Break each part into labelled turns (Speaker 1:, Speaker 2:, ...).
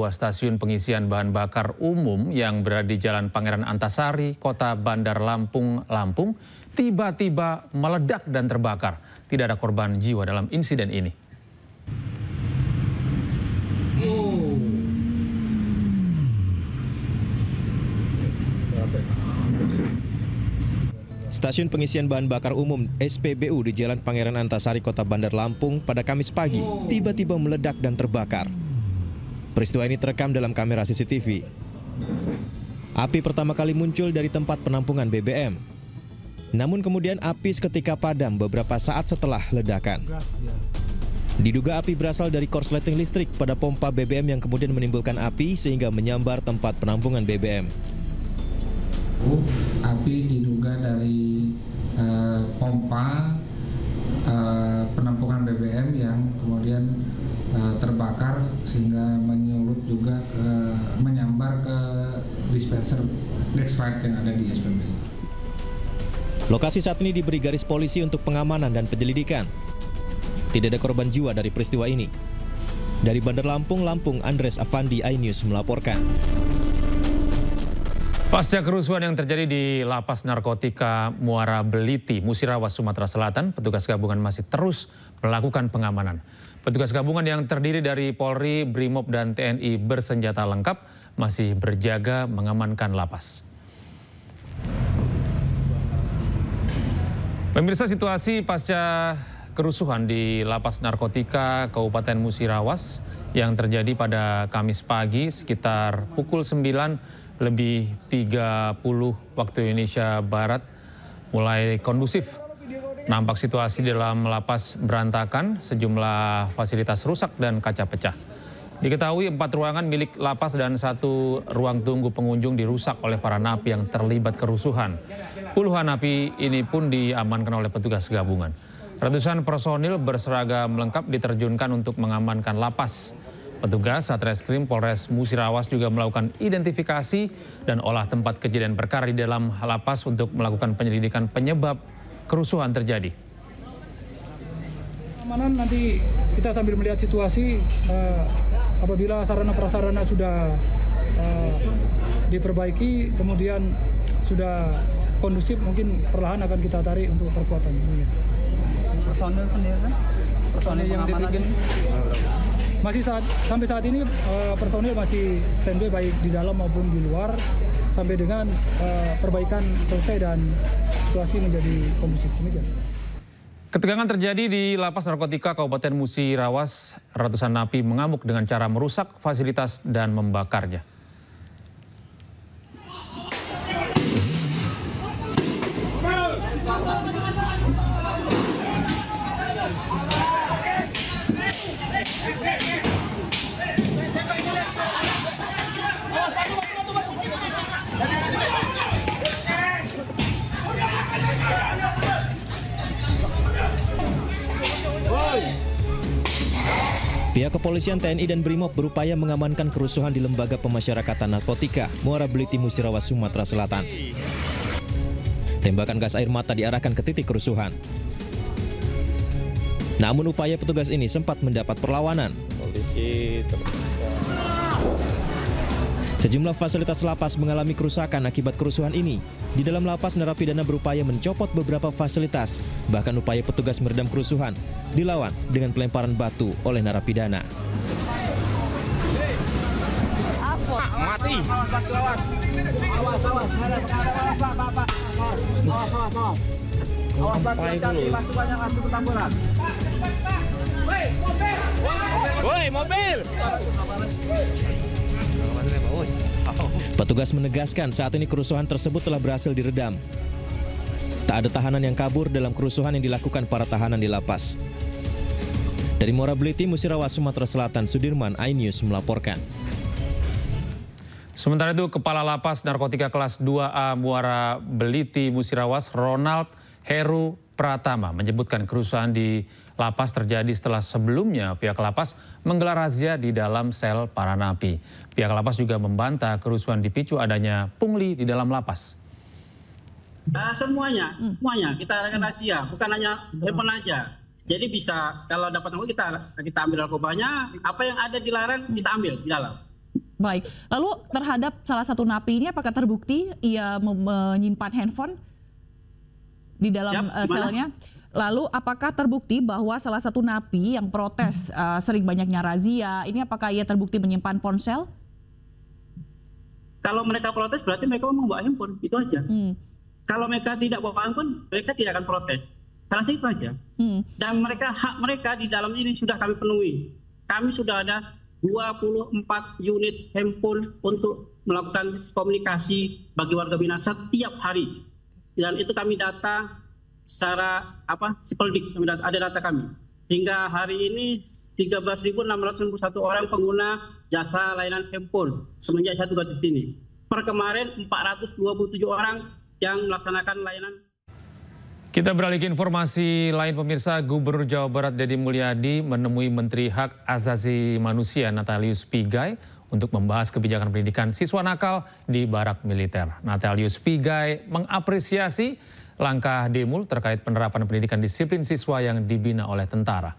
Speaker 1: sebuah stasiun pengisian bahan bakar umum yang berada di Jalan Pangeran Antasari, Kota Bandar Lampung, tiba-tiba meledak dan terbakar. Tidak ada korban jiwa dalam insiden ini.
Speaker 2: Stasiun pengisian bahan bakar umum SPBU di Jalan Pangeran Antasari, Kota Bandar Lampung pada Kamis pagi tiba-tiba meledak dan terbakar. Peristiwa ini terekam dalam kamera CCTV. Api pertama kali muncul dari tempat penampungan BBM. Namun kemudian api seketika padam beberapa saat setelah ledakan. Diduga api berasal dari korsleting listrik pada pompa BBM yang kemudian menimbulkan api sehingga menyambar tempat penampungan BBM.
Speaker 3: Api diduga dari pompa penampungan BBM yang kemudian terbakar sehingga menyulut juga menyambar ke dispenser Dextrite yang ada di SPBU.
Speaker 2: Lokasi saat ini diberi garis polisi untuk pengamanan dan penyelidikan. Tidak ada korban jiwa dari peristiwa ini. Dari Bandar Lampung, Andres Afandi, iNews melaporkan.
Speaker 1: Pasca kerusuhan yang terjadi di Lapas Narkotika Muara Beliti, Musirawas, Sumatera Selatan, petugas gabungan masih terus melakukan pengamanan. Petugas gabungan yang terdiri dari Polri, Brimob, dan TNI bersenjata lengkap masih berjaga mengamankan lapas. Pemirsa, situasi pasca kerusuhan di Lapas Narkotika Kabupaten Musirawas yang terjadi pada Kamis pagi sekitar pukul 9:30 waktu Indonesia Barat mulai kondusif. Nampak situasi di dalam lapas berantakan, sejumlah fasilitas rusak dan kaca pecah. Diketahui 4 ruangan milik lapas dan 1 ruang tunggu pengunjung dirusak oleh para napi yang terlibat kerusuhan. Puluhan napi ini pun diamankan oleh petugas gabungan. Ratusan personil berseragam lengkap diterjunkan untuk mengamankan lapas. Petugas Satreskrim Polres Musirawas juga melakukan identifikasi dan olah tempat kejadian perkara di dalam lapas untuk melakukan penyelidikan penyebab kerusuhan terjadi.
Speaker 4: Keamanan nanti kita sambil melihat situasi, apabila sarana prasarana sudah diperbaiki, kemudian sudah kondusif, mungkin perlahan akan kita tarik untuk perkuatan.
Speaker 5: Personil sendiri kan? Personil yang dibikin
Speaker 4: masih sampai saat ini personil masih standby baik di dalam maupun di luar sampai dengan perbaikan selesai dan situasi menjadi kondusif. Demikian.
Speaker 1: Ketegangan terjadi di Lapas Narkotika Kabupaten Musirawas. Ratusan napi mengamuk dengan cara merusak fasilitas dan membakarnya.
Speaker 2: Pihak kepolisian, TNI, dan Brimob berupaya mengamankan kerusuhan di Lembaga Pemasyarakatan Narkotika Muara Beliti, Musirawas, Sumatera Selatan. Tembakan gas air mata diarahkan ke titik kerusuhan. Namun upaya petugas ini sempat mendapat perlawanan. Sejumlah fasilitas lapas mengalami kerusakan akibat kerusuhan ini. Di dalam lapas, narapidana berupaya mencopot beberapa fasilitas. Bahkan upaya petugas meredam kerusuhan dilawan dengan pelemparan batu oleh narapidana.
Speaker 5: mati. Woi, mobil.
Speaker 2: Petugas menegaskan saat ini kerusuhan tersebut telah berhasil diredam. Tak ada tahanan yang kabur dalam kerusuhan yang dilakukan para tahanan di lapas. Dari Muara Beliti, Musirawas, Sumatera Selatan, Sudirman, iNews melaporkan.
Speaker 1: Sementara itu, Kepala Lapas Narkotika Kelas 2A Muara Beliti, Musirawas, Ronald Heru Pratama menyebutkan kerusuhan di lapas terjadi setelah sebelumnya pihak lapas menggelar razia di dalam sel para napi. Pihak lapas juga membantah kerusuhan dipicu adanya pungli di dalam lapas.
Speaker 6: Semuanya kita akan razia, bukan hanya handphone aja. Jadi bisa kalau dapat uang kita ambil narkobanya, apa yang ada dilarang kita ambil di dalam.
Speaker 7: Baik, lalu terhadap salah satu napi ini apakah terbukti ia menyimpan handphone di dalam selnya? Lalu apakah terbukti bahwa salah satu napi yang protes sering banyaknya razia, ini apakah ia terbukti menyimpan ponsel?
Speaker 6: Kalau mereka protes berarti mereka membawa handphone, itu aja. Kalau mereka tidak bawa handphone, mereka tidak akan protes. Karena itu aja. Dan mereka, hak mereka di dalam ini sudah kami penuhi. Kami sudah ada 24 unit handphone untuk melakukan komunikasi bagi warga binaan setiap hari. Dan itu kami data secara sipoldik, ada data kami. Hingga hari ini 13.691 orang pengguna jasa layanan handphone semenjak saya tugas di sini. Per kemarin 427 orang yang melaksanakan layanan.
Speaker 1: Kita beralih ke informasi lain pemirsa, Gubernur Jawa Barat Deddy Mulyadi menemui Menteri Hak Asasi Manusia Natalius Pigai untuk membahas kebijakan pendidikan siswa nakal di barak militer. Natalius Pigai mengapresiasi langkah Demul terkait penerapan pendidikan disiplin siswa yang dibina oleh tentara.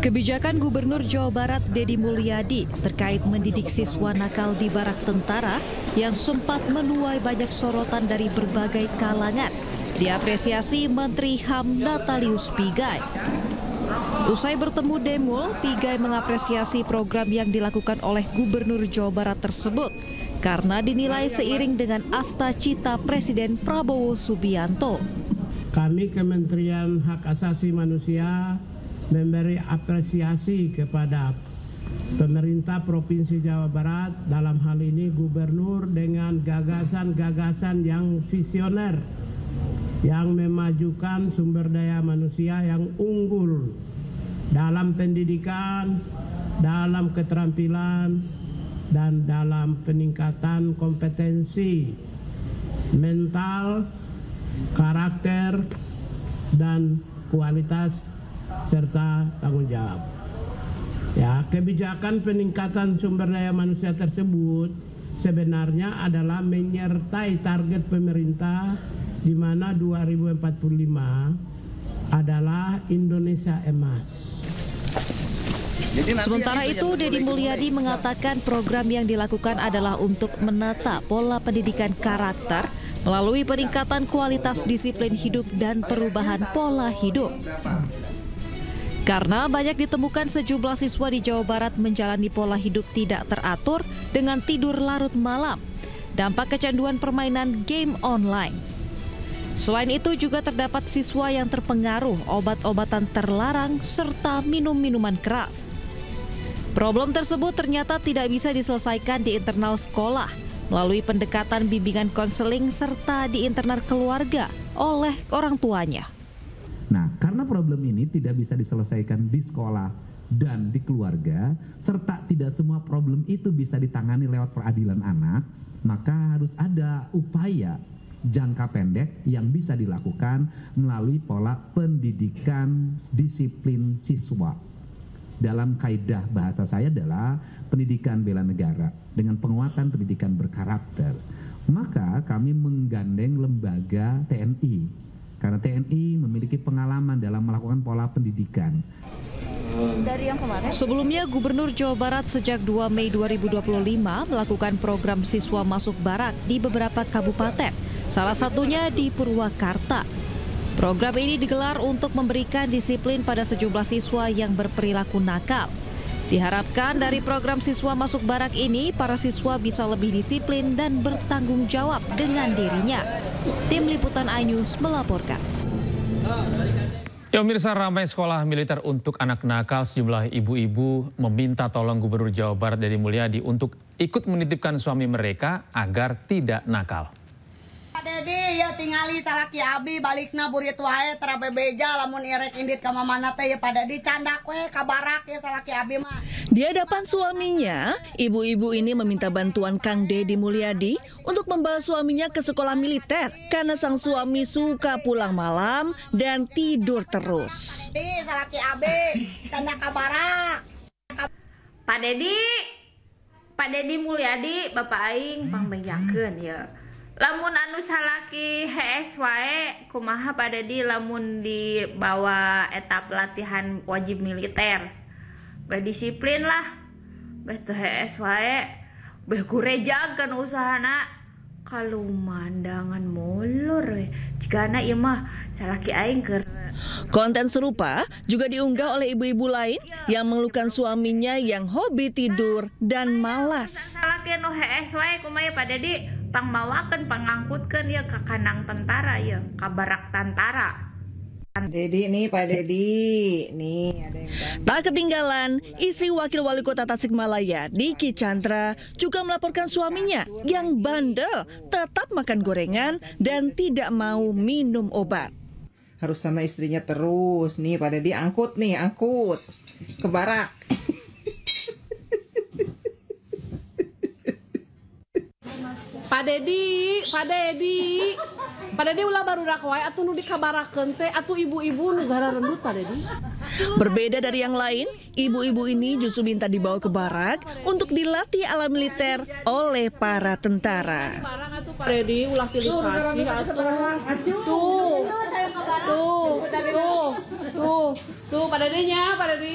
Speaker 8: Kebijakan Gubernur Jawa Barat Deddy Mulyadi terkait mendidik siswa nakal di barak tentara yang sempat menuai banyak sorotan dari berbagai kalangan diapresiasi Menteri HAM Natalius Pigai. Usai bertemu Demul, Pigai mengapresiasi program yang dilakukan oleh Gubernur Jawa Barat tersebut karena dinilai seiring dengan asta cita Presiden Prabowo Subianto.
Speaker 9: Kami Kementerian Hak Asasi Manusia memberi apresiasi kepada pemerintah Provinsi Jawa Barat, dalam hal ini Gubernur, dengan gagasan-gagasan yang visioner yang memajukan sumber daya manusia yang unggul dalam pendidikan, dalam keterampilan, dan dalam peningkatan kompetensi mental, karakter, dan kualitas serta tanggung jawab. Ya, kebijakan peningkatan sumber daya manusia tersebut sebenarnya adalah menyertai target pemerintah di mana 2045 adalah Indonesia Emas.
Speaker 8: Sementara itu, Deddy Mulyadi mengatakan program yang dilakukan adalah untuk menata pola pendidikan karakter melalui peningkatan kualitas disiplin hidup dan perubahan pola hidup. Karena banyak ditemukan sejumlah siswa di Jawa Barat menjalani pola hidup tidak teratur dengan tidur larut malam, dampak kecanduan permainan game online. Selain itu juga terdapat siswa yang terpengaruh obat-obatan terlarang serta minum-minuman keras. Problem tersebut ternyata tidak bisa diselesaikan di internal sekolah melalui pendekatan bimbingan konseling serta di internal keluarga oleh orang tuanya.
Speaker 10: Nah, karena problem ini tidak bisa diselesaikan di sekolah dan di keluarga, serta tidak semua problem itu bisa ditangani lewat peradilan anak, maka harus ada upaya jangka pendek yang bisa dilakukan melalui pola pendidikan disiplin siswa. Dalam kaidah bahasa saya adalah pendidikan bela negara dengan penguatan pendidikan berkarakter. Maka kami menggandeng lembaga TNI, karena TNI memiliki pengalaman dalam melakukan pola pendidikan.
Speaker 8: Sebelumnya, Gubernur Jawa Barat sejak 2 Mei 2025 melakukan program siswa masuk barak di beberapa kabupaten, salah satunya di Purwakarta. Program ini digelar untuk memberikan disiplin pada sejumlah siswa yang berperilaku nakal. Diharapkan dari program siswa masuk barak ini, para siswa bisa lebih disiplin dan bertanggung jawab dengan dirinya. Tim Liputan iNews melaporkan.
Speaker 1: Ya, pemirsa, ramai sekolah militer untuk anak nakal. Sejumlah ibu-ibu meminta tolong Gubernur Jawa Barat Deddy Mulyadi untuk ikut menitipkan suami mereka agar tidak nakal.
Speaker 11: Dedi ya tingali salaki abi balikna burit wae tara bebeja lamun irek indit ka mamana teh ya pada dicandak we kabarak ya salaki abi mah.
Speaker 12: Di hadapan suaminya, ibu-ibu ini meminta bantuan Kang Deddy Mulyadi untuk membawa suaminya ke sekolah militer karena sang suami suka pulang malam dan tidur terus.
Speaker 11: Di salaki abi candak kabarak.
Speaker 13: Pak Deddy Mulyadi Bapak aing pangbejakeun ya. Lamun anu salaki HS wae kumaha pada di lamun di bawah etap latihan wajib militer. Beh disiplin lah. Beh teu HS wae. Beh gurejakeun usahana kalumandangan molor we. Jigana ieu mah salaki aing keur.
Speaker 12: Konten serupa juga diunggah oleh ibu-ibu lain yang mengeluhkan suaminya yang hobi tidur dan malas.
Speaker 13: Salaki nu HS wae kumaha pada di pangmawakeun pangangkutkeun ya ka kandang tentara ya, ka barak tentara.
Speaker 14: Dedi nih Pak Dedi, nih ada yang bantu.
Speaker 12: Tak ketinggalan, istri Wakil Wali Kota Tasikmalaya, Diki Chandra, juga melaporkan suaminya yang bandel, tetap makan gorengan dan tidak mau minum obat.
Speaker 14: Harus sama istrinya terus, nih Pak Dedi angkut ke barak.
Speaker 15: Pak Dedi ulah baru dak wae atuh nu dikabarakeun teh atuh ibu-ibu nu gara rembut Pak Dedi.
Speaker 12: Berbeda dari yang lain, ibu-ibu ini justru minta dibawa ke barak untuk dilatih ala militer oleh para tentara.
Speaker 15: Pak Dedi ulah pilih kasih atuh. Tuh Pak Dedinya, Pak Dedi.